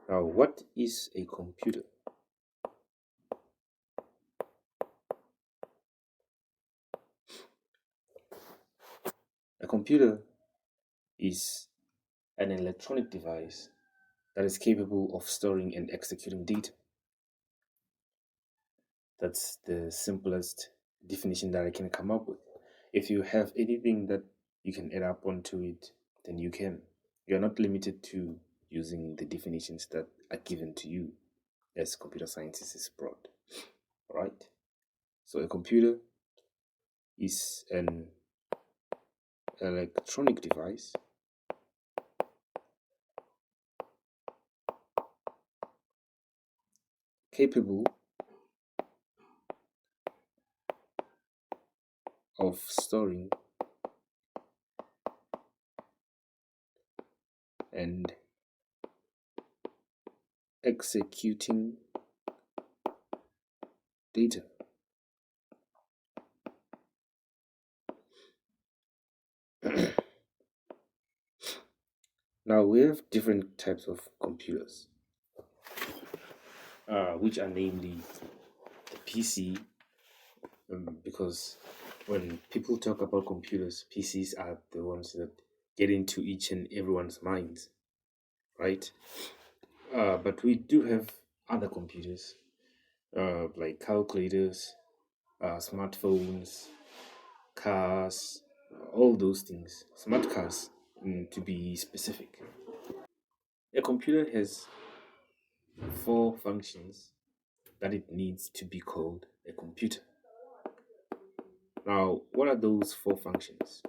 Now, what is a computer? A computer is an electronic device that is capable of storing and executing data. That's the simplest definition that I can come up with. If you have anything that you can add up onto it, then you can. You're not limited to using the definitions that are given to you as computer science is broad. All right? So a computer is an electronic device capable of storing and executing data. Now we have different types of computers, which are namely the PC, because when people talk about computers, PCs are the ones that get into each and everyone's minds, right? But we do have other computers, like calculators, smartphones, cars, all those things, smart cars, to be specific. A computer has four functions that it needs to be called a computer. Now, what are those four functions?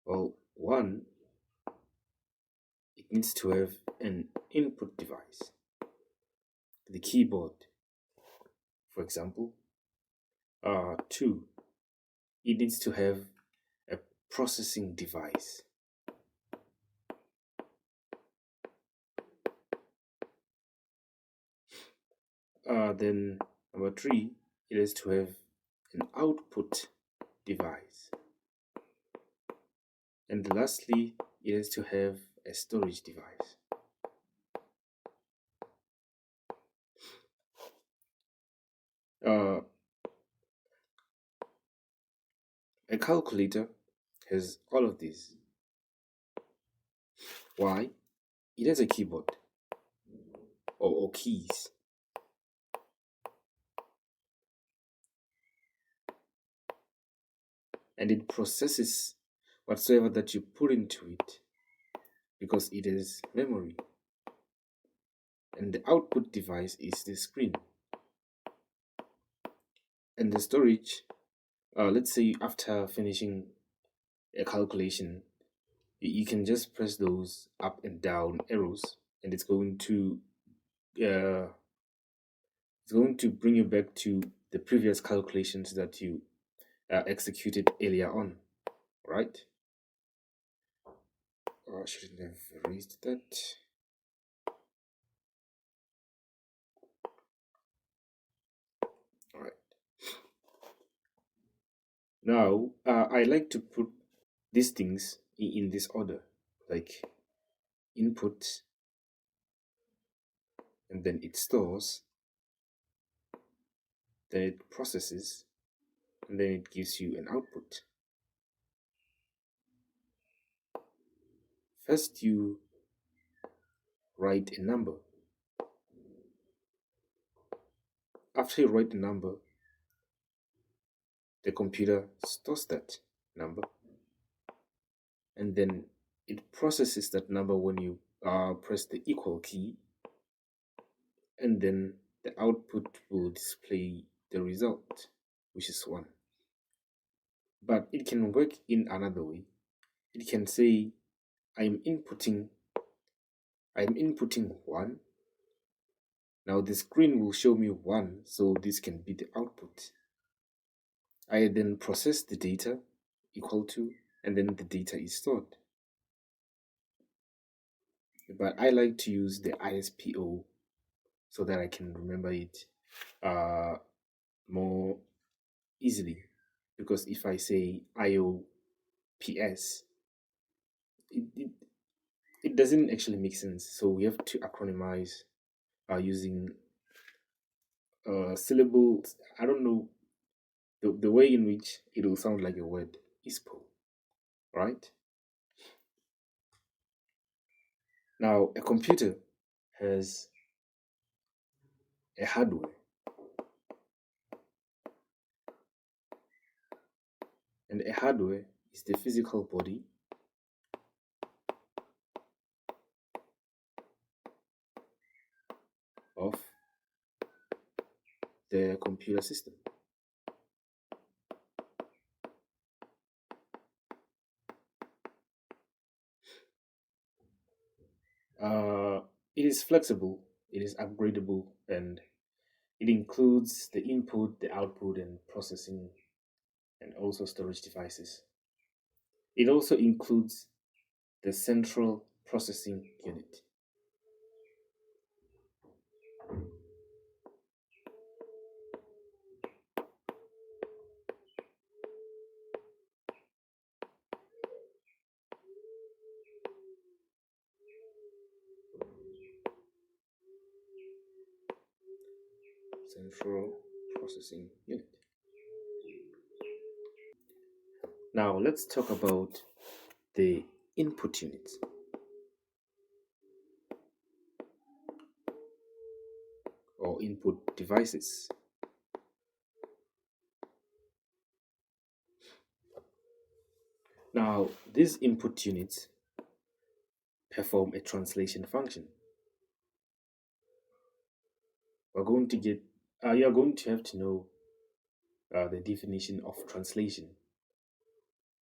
Well, one, it needs to have an input device, the keyboard, for example. Two, it needs to have a processing device. Then number three, it has to have an output device. And lastly, it has to have a storage device. Uh, a calculator has all of these. Why? It has a keyboard or keys. And it processes whatsoever that you put into it because it has memory. And the output device is the screen. And the storage, let's say after finishing a calculation, you can just press those up and down arrows, and uh, it's going to bring you back to the previous calculations that you executed earlier on, right? I shouldn't have erased that. All right. Now, I like to put these things in this order, like input, and then it stores, then it processes, and then it gives you an output. First, you write a number. After you write the number, the computer stores that number, and then it processes that number when you press the equal key, and then the output will display the result, which is 1. But it can work in another way. It can say, I'm inputting 1. Now the screen will show me 1, so this can be the output. I then process the data equal to, and then the data is stored. But I like to use the ISPO so that I can remember it more easily. Because if I say IOPS, it it doesn't actually make sense. So we have to acronymize using syllables. I don't know the way in which it will sound like a word. ISPO, right? Now, a computer has a hardware, and a hardware is the physical body of the computer system. Uh, it is flexible, it is upgradable, and it includes the input, the output, and processing, and also storage devices. It also includes the central processing unit. Central processing unit. Now let's talk about the input unit or input devices. Now, these input units perform a translation function. We're going to get, you're going to have to know the definition of translation,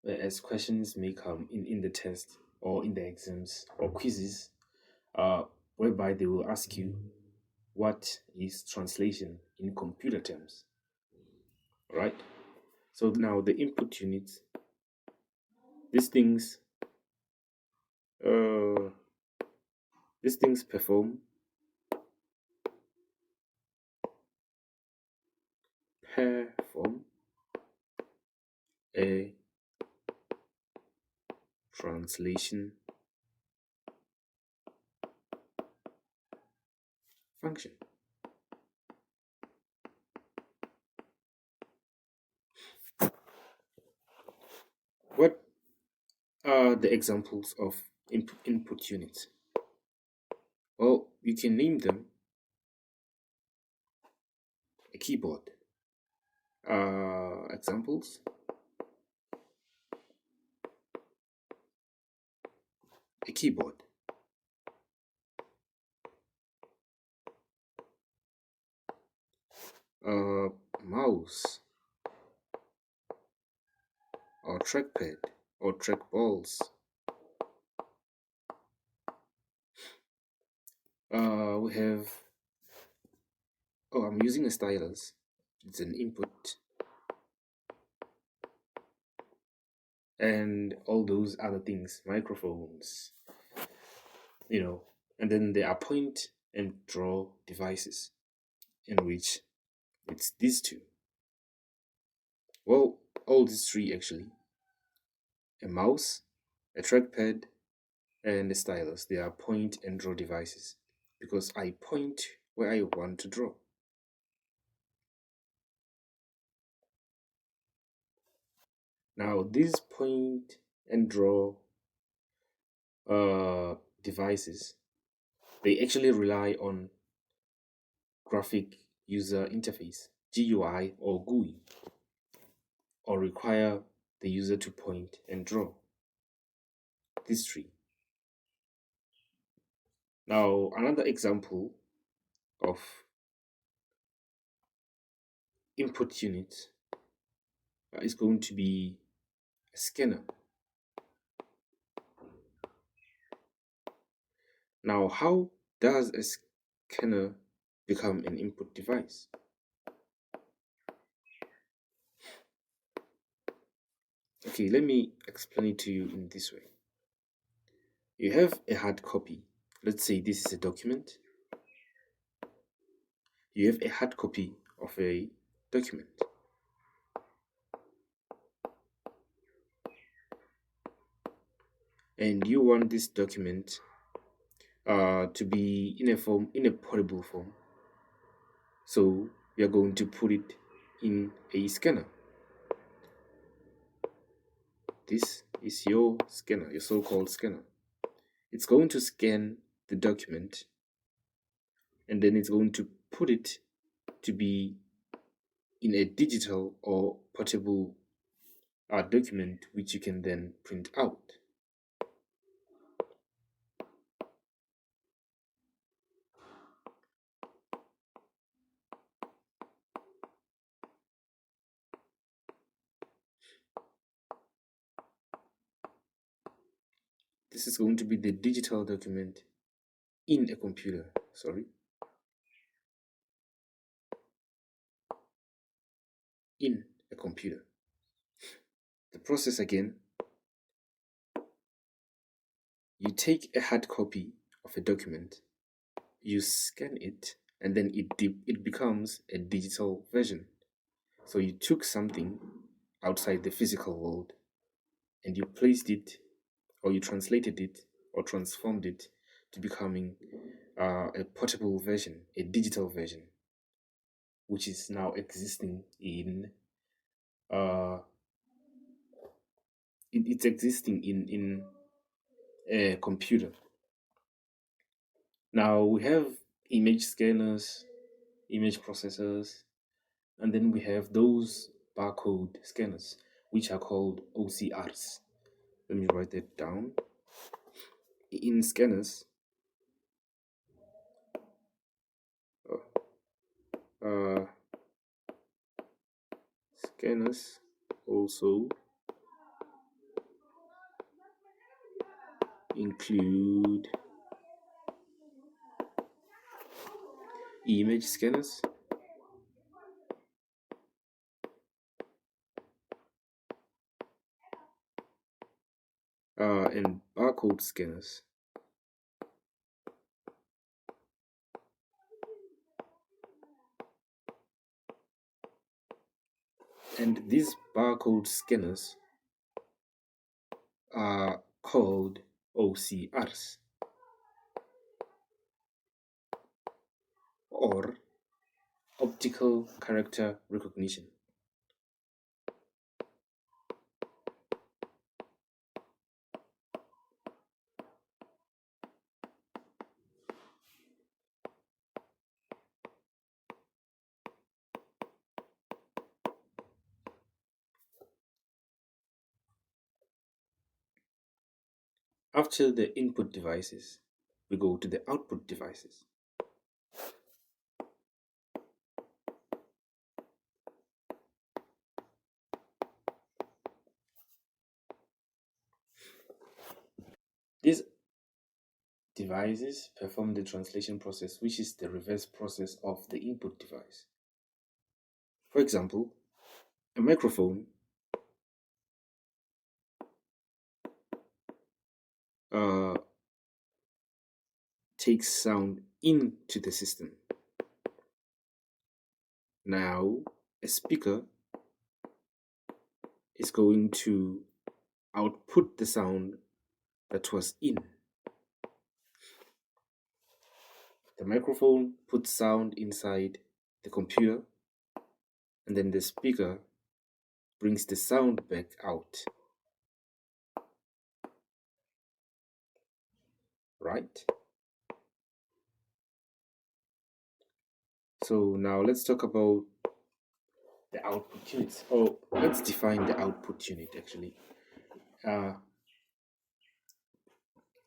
as questions may come in the test or in the exams or quizzes, uh, whereby they will ask you what is translation in computer terms, right? So now the input units, these things, uh, these things perform a translation function. What are the examples of input units? Well, you can name them a keyboard. Examples: a keyboard, a mouse, or trackpad, or trackballs. We have, I'm using a stylus. It's an input. And all those other things, microphones, and then there are point and draw devices, in which it's these two. Well, all these three actually: a mouse, a trackpad, and a stylus. They are point and draw devices because I point where I want to draw. Now, these point and draw devices, they actually rely on graphic user interface, GUI or GUI, or require the user to point and draw. These three. Now, another example of input unit is going to be a scanner. Now, how does a scanner become an input device? Okay, let me explain it to you in this way. You have a hard copy. Let's say this is a document. You have a hard copy of a document. And you want this document to be in a portable form. So we are going to put it in a scanner. This is your scanner, your so-called scanner. It's going to scan the document, and then it's going to put it to be in a digital or portable document which you can then print out. This is going to be the digital document in a computer, in a computer. The process again, you take a hard copy of a document, you scan it, and then it becomes a digital version. So you took something outside the physical world and you placed it, or you translated it, or transformed it to becoming a portable version, a digital version, which is now existing in it's existing in a computer. Now we have image scanners, image processors, and then we have those barcode scanners, which are called OCRs. Let me write that down. In scanners, scanners also include image scanners, and barcode scanners. And these barcode scanners are called OCRs, or optical character recognition. After the input devices, we go to the output devices. These devices perform the translation process, which is the reverse process of the input device. For example, a microphone takes sound into the system. Now, a speaker is going to output the sound that was in. The microphone puts sound inside the computer, and then the speaker brings the sound back out. Right? So now let's talk about the output units. Or let's define the output unit actually.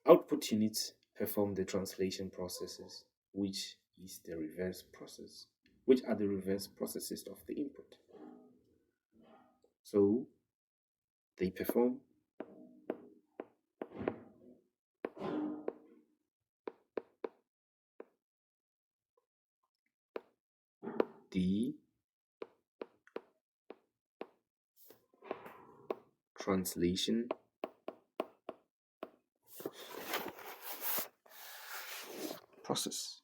Output units perform the translation processes, which is the reverse process, which are the reverse processes of the input. So they perform the translation process.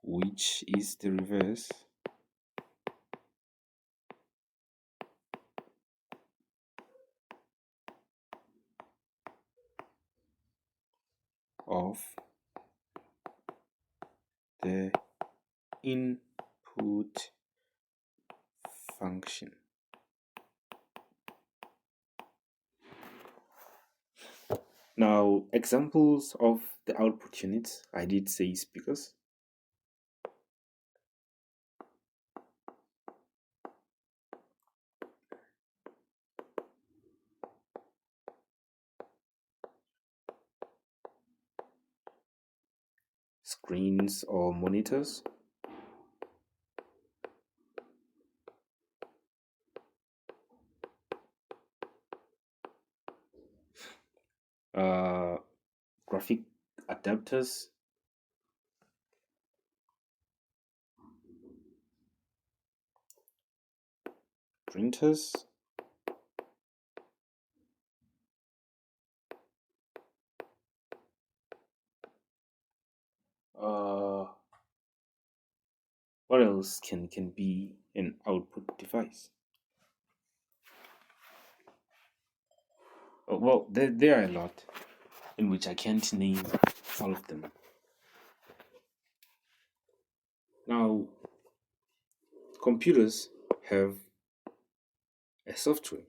Which is the reverse of the input function. Now, examples of the output units, I did say speakers, screens or monitors, graphic adapters, printers, what else can be an output device? Well, there are a lot in which I can't name all of them. Now, computers have a software.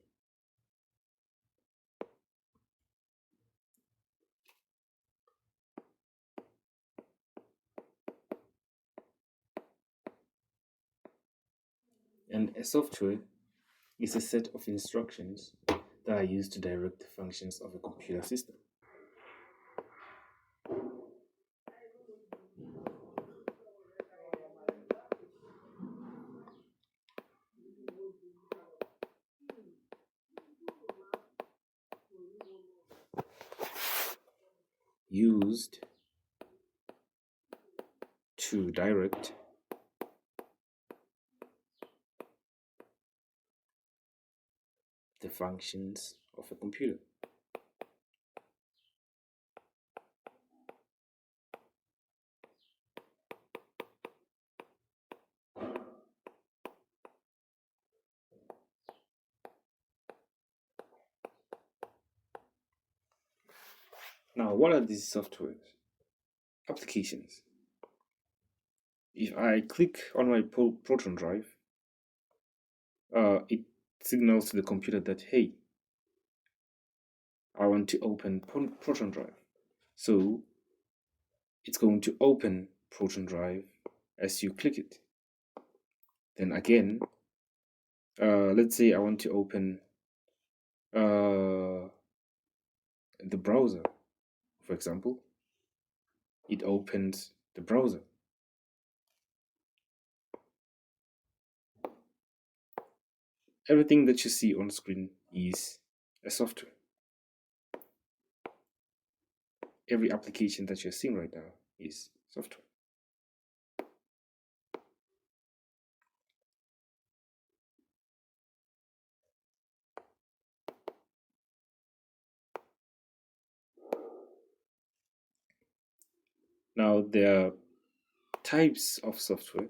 And a software is a set of instructions that are used to direct the functions of a computer system. Used to direct the functions of a computer. Now, what are these softwares? Applications. If I click on my Proton drive, it signals to the computer that, hey, I want to open Proton drive. So it's going to open Proton drive as you click it. Then again, let's say I want to open the browser, for example. It opens the browser. Everything that you see on screen is a software. Every application that you're seeing right now is software. Now, there are types of software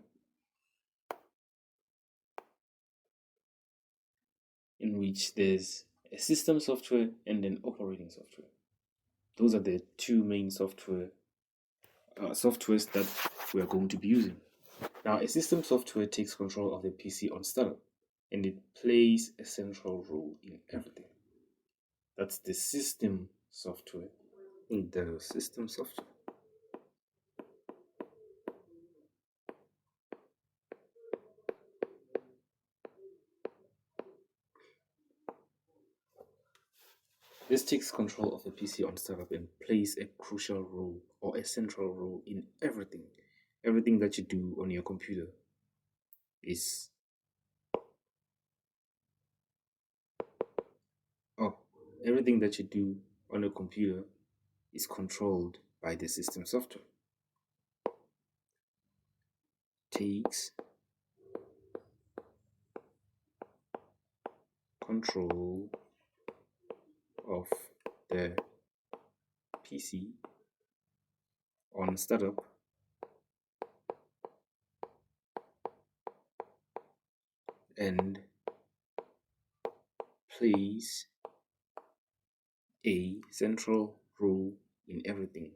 in which there's a system software and an operating software. Those are the two main softwares that we are going to be using. Now, a system software takes control of the PC on startup, and it plays a central role in everything. That's the system software. The system software. This takes control of the PC on startup and plays a crucial role or a central role in everything. Everything that you do on your computer is everything that you do on a computer is controlled by the system software. Takes control of the PC on startup and plays a central role in everything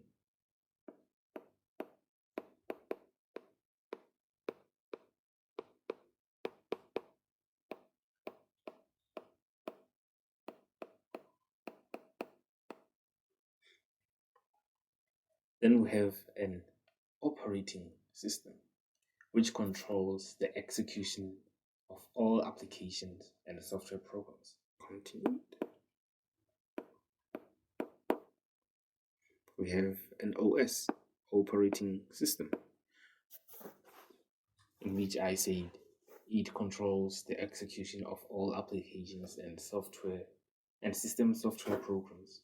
Then we have an operating system, which controls the execution of all applications and software programs. Continued. We have an OS, operating system, in which I said it controls the execution of all applications and software and system software programs.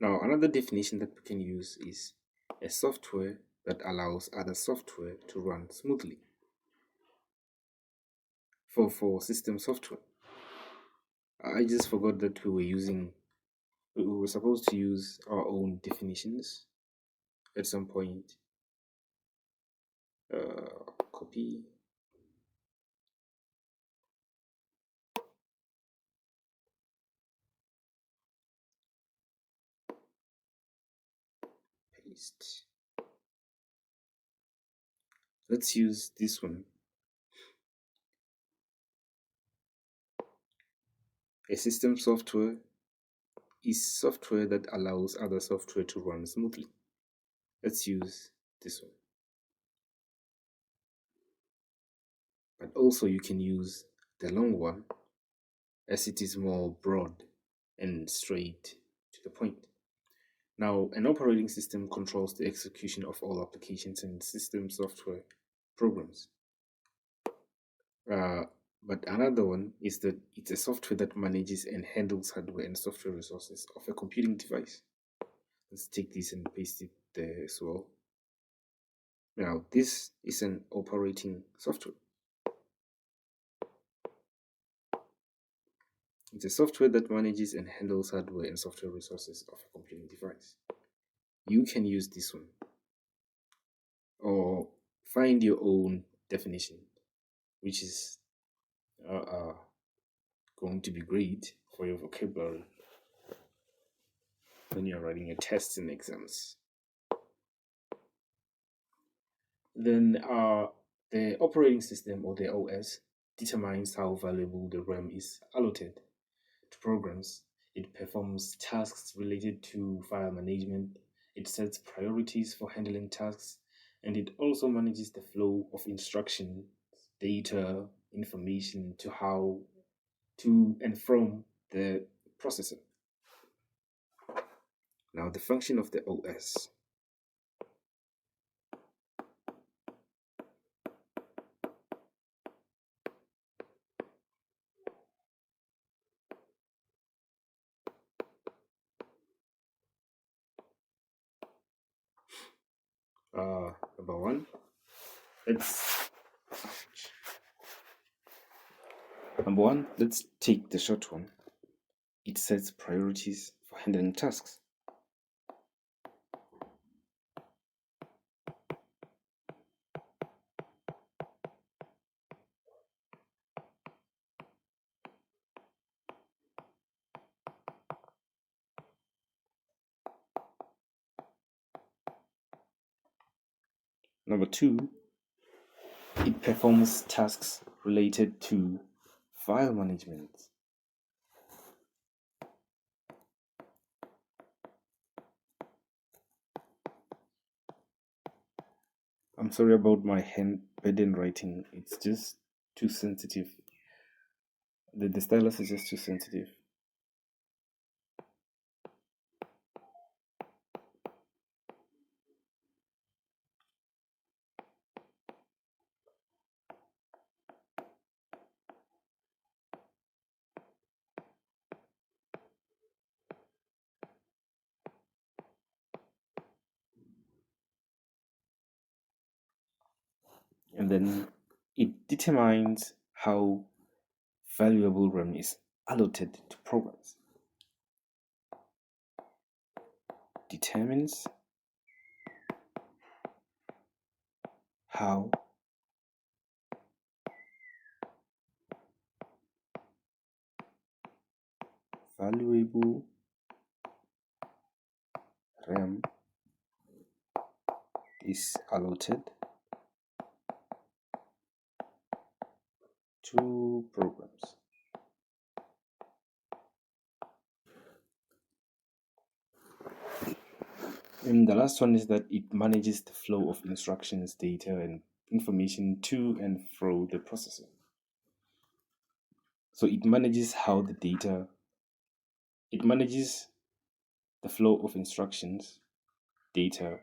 Now, another definition that we can use is a software that allows other software to run smoothly. For system software, I just forgot that we were supposed to use our own definitions at some point. Copy. Paste. Let's use this one. A system software is software that allows other software to run smoothly. Let's use this one. But also you can use the long one, as it is more broad and straight to the point. Now, an operating system controls the execution of all applications and system software programs. But another one is that it's a software that manages and handles hardware and software resources of a computing device. Let's take this and paste it there as well. Now, this is an operating software. It's a software that manages and handles hardware and software resources of a computing device. You can use this one or find your own definition, which is going to be great for your vocabulary when you're writing your tests and exams. Then the operating system, or the OS, determines how valuable the RAM is allotted to programs. It performs tasks related to file management. It sets priorities for handling tasks, and it also manages the flow of instructions, data, information to and from the processor. Now, the function of the OS. Number one, let's take the short one. It sets priorities for handling tasks. Number two, it performs tasks related to file management. I'm sorry about my handwritten writing. It's just too sensitive. The stylus is just too sensitive. and then it determines how valuable RAM is allotted to programs. Determines how valuable RAM is allotted to programs. And the last one is that it manages the flow of instructions, data, and information to and through the processor. So it manages it manages the flow of instructions, data,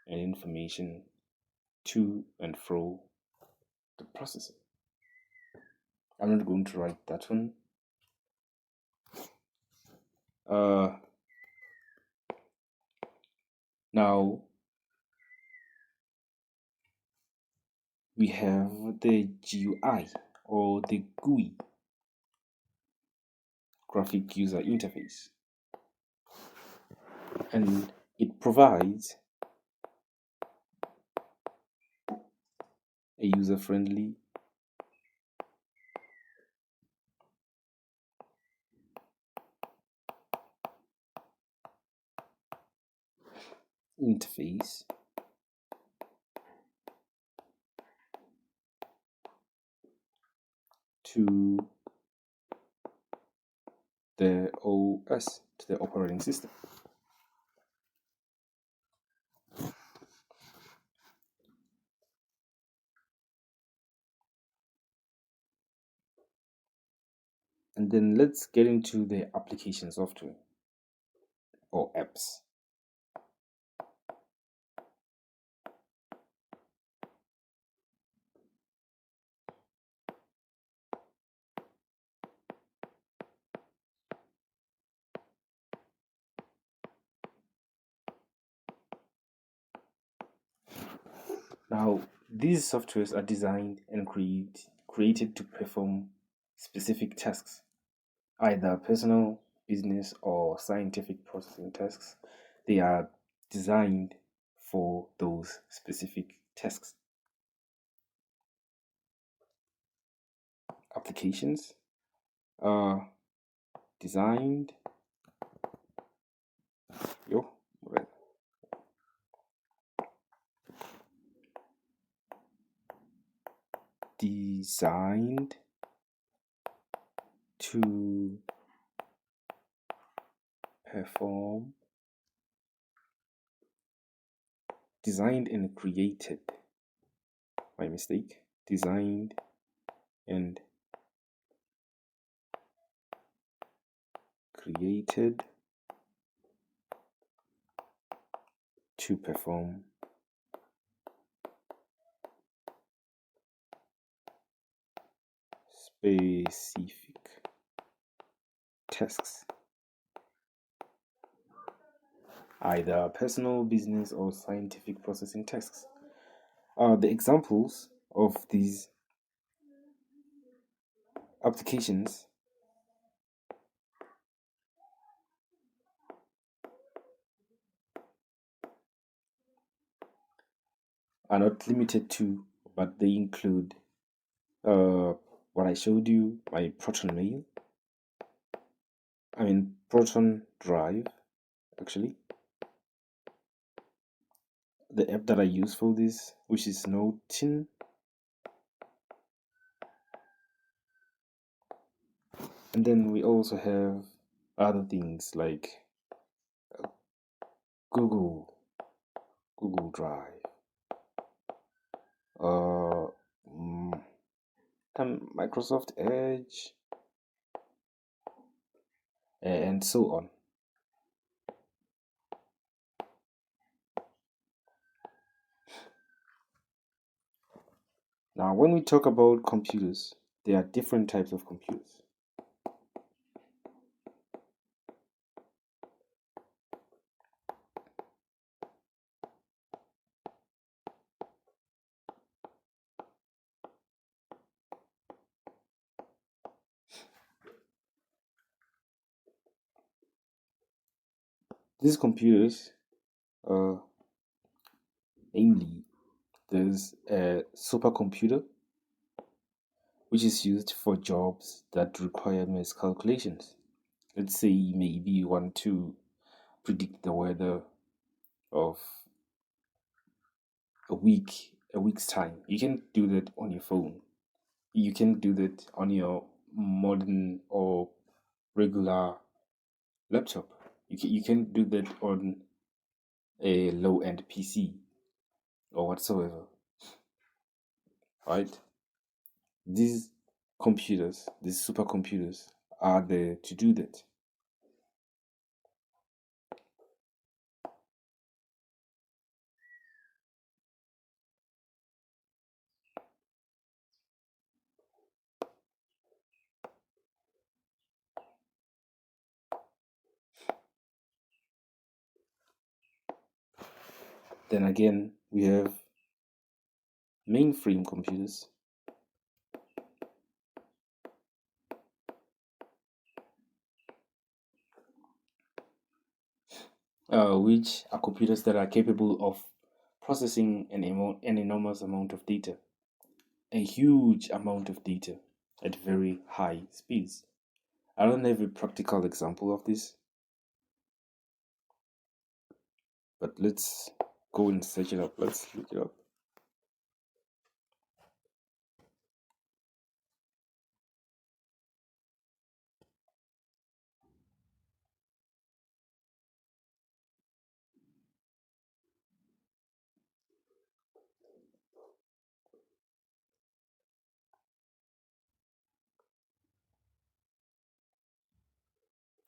and information to and fro the processor. I'm not going to write that one. Now we have the GUI or the GUI, graphic user interface, and it provides a user-friendly interface to the OS, to the operating system. And then let's get into the application software or apps. Now, these softwares are designed and created to perform specific tasks, either personal, business, or scientific processing tasks. They are designed for those specific tasks. Applications are designed yo right, designed to perform designed and created my mistake designed and created to perform specific tasks, either personal, business, or scientific processing tasks. The examples of these applications are not limited to, but they include what I showed you, my Proton Drive, actually. The app that I use for this, which is Notion. And then we also have other things like Google Drive, uh, mm, Microsoft Edge, and so on. Now, when we talk about computers, there are different types of computers. These computers, namely, there's a supercomputer which is used for jobs that require mass calculations. Let's say maybe you want to predict the weather of a week's time. You can do that on your phone. You can do that on your modern or regular laptop. You can do that on a low-end PC or whatsoever, right? These these supercomputers, are there to do that. Then again, we have mainframe computers, which are computers that are capable of processing an enormous amount of data, a huge amount of data at very high speeds. I don't have a practical example of this, but let's go and search it up. Let's look it up.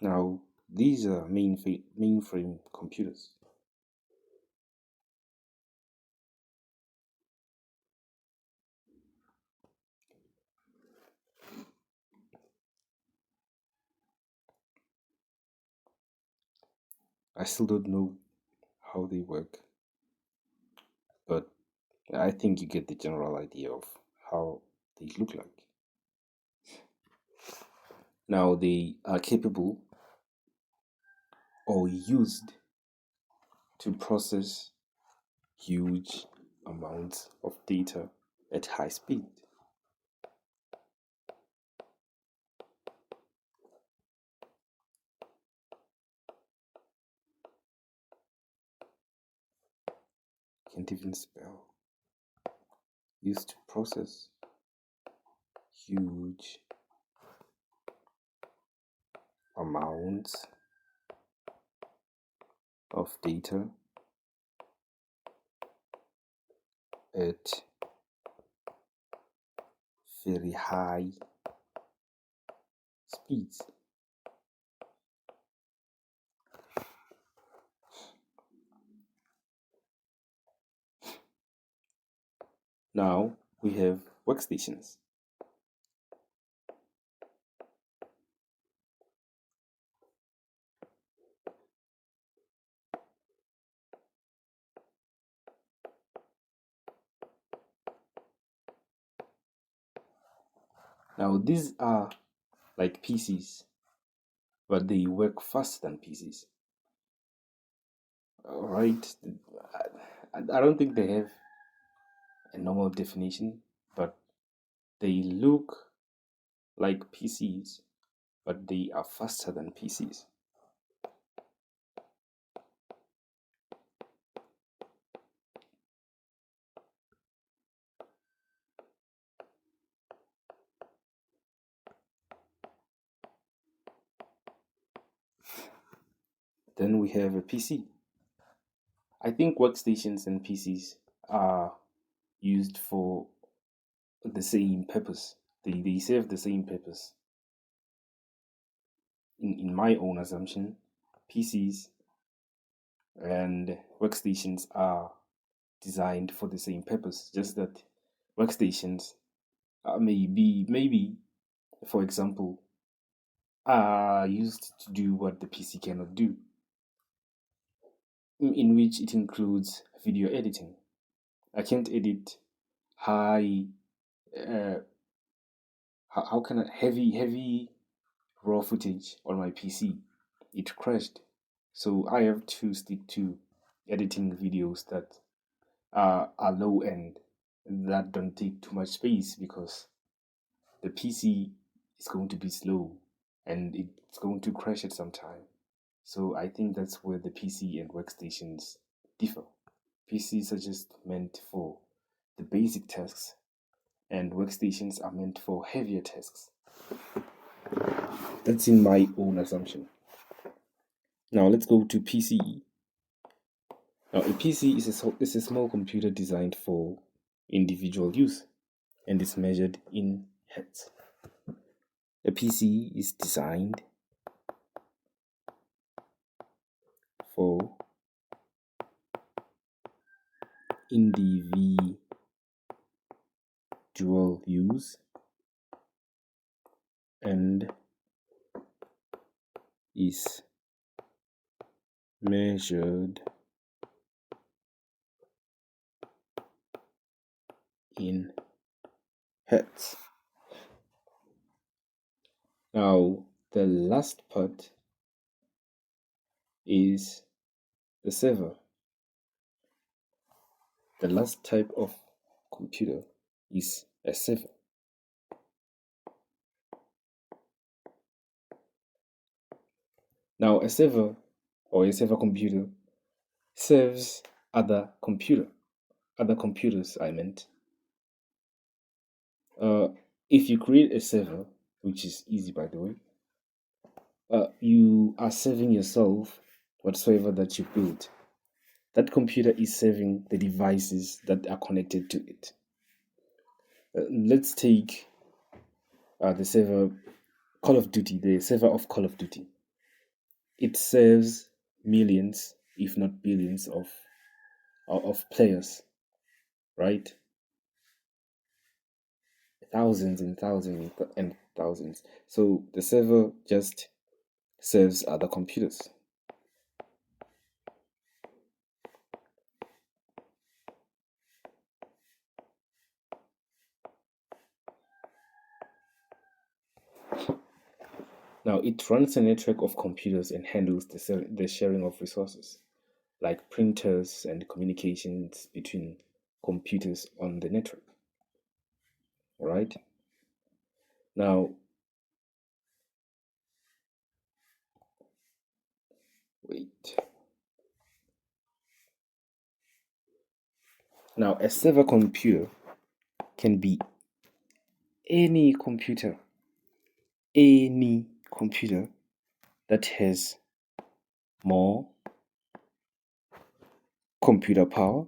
Now, these are mainframe computers. I still don't know how they work, but I think you get the general idea of how they look like. Now, they are capable or used to process huge amounts of data at high speed. Can't even spell. Used to process huge amounts of data at very high speeds. Now we have workstations. Now these are like PCs, but they work faster than PCs. All right. I don't think they have a normal definition, but they look like PCs, but they are faster than PCs. Then we have a PC. I think workstations and PCs are used for the same purpose. They serve the same purpose. In my own assumption, PCs and workstations are designed for the same purpose, just that workstations maybe, for example, are used to do what the PC cannot do, in which it includes video editing. I can't edit high, uh, how can I, heavy raw footage on my PC. It crashed. So I have to stick to editing videos that are low end, that don't take too much space, because the PC is going to be slow and it's going to crash at some time. So I think that's where the PC and workstations differ. PCs are just meant for the basic tasks, and workstations are meant for heavier tasks. That's in my own assumption. Now let's go to PC. Now a PC is a small computer designed for individual use and is measured in hertz. A PC is designed for individual use and is measured in hertz. Now, the last part is the server. The last type of computer is a server. Now, a server or a server computer serves other computers, I meant. If you create a server, which is easy by the way, you are serving yourself whatsoever that you build. That computer is serving the devices that are connected to it. Let's take the server Call of Duty, the server of Call of Duty. It serves millions, if not billions, of players, right? Thousands and thousands and thousands. So the server just serves other computers. Now it runs a network of computers and handles the sharing of resources, like printers and communications between computers on the network. All right. Now, wait. Now, a server computer can be any computer that has more computer power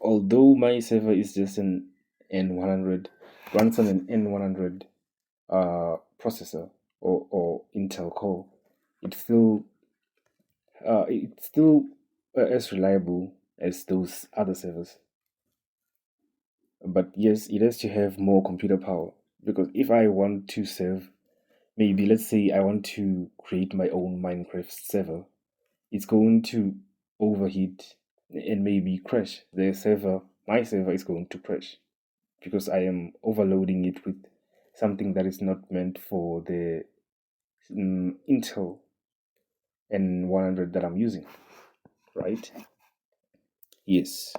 although my server is just an N100, runs on an N100 processor or Intel Core, it's still as reliable as those other servers. But yes, it has to have more computer power, because if I want to serve, maybe let's say I want to create my own Minecraft server, it's going to overheat and maybe crash. My server is going to crash because I am overloading it with something that is not meant for the Intel N100 that I'm using, right? Yes.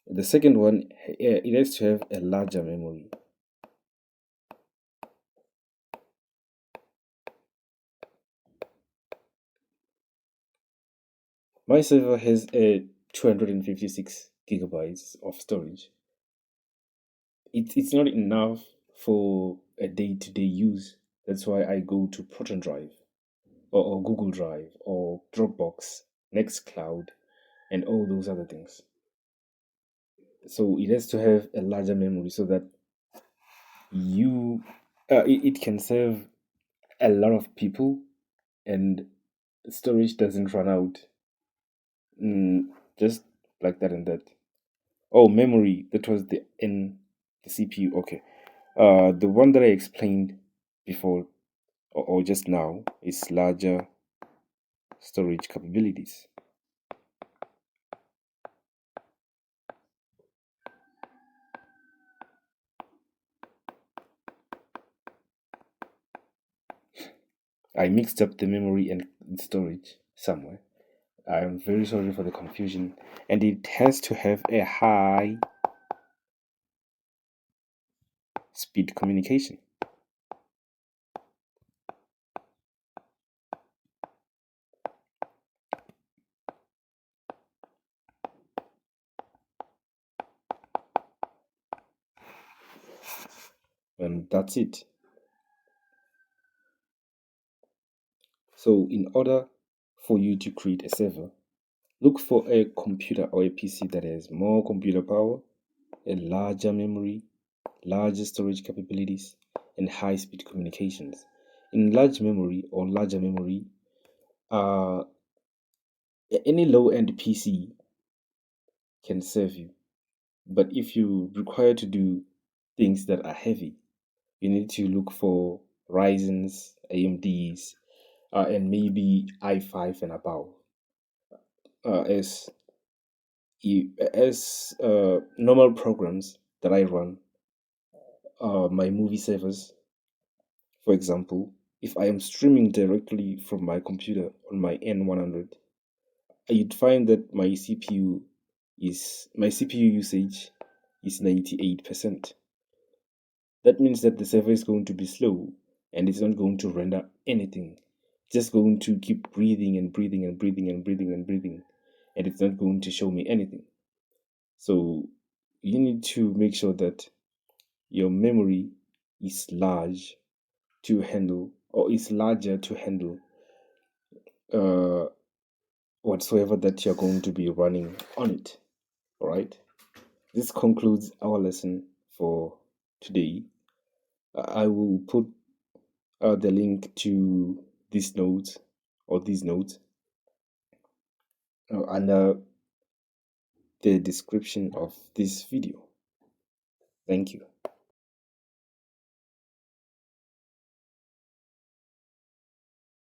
The second one, it has to have a larger memory. My server has a 256 gigabytes of storage. It's not enough for a day-to-day use. That's why I go to Proton Drive or Google Drive or Dropbox, Nextcloud, and all those other things. So it has to have a larger memory so that it can serve a lot of people and storage doesn't run out just like that and that. Oh, memory. That was the CPU. Okay. The one that I explained before or just now is larger storage capabilities. I mixed up the memory and storage somewhere. I'm very sorry for the confusion, and it has to have a high speed communication. And that's it. So, in order for you to create a server, look for a computer or a PC that has more computer power, a larger memory, larger storage capabilities, and high speed communications. In large memory or larger memory, uh, any low end PC can serve you. But if you require to do things that are heavy, you need to look for Ryzen's, AMD's, and maybe i5 and above. As normal programs that I run, my movie servers, for example, if I am streaming directly from my computer on my N100, you'd find that my CPU usage is 98%. That means that the server is going to be slow and it's not going to render anything. It's just going to keep breathing and breathing and breathing and breathing and breathing, and it's not going to show me anything. So you need to make sure that your memory is large to handle, or is larger to handle uh, whatsoever that you're going to be running on it. All right. This concludes our lesson for today. I will put the link to this note or these notes under the description of this video. Thank you.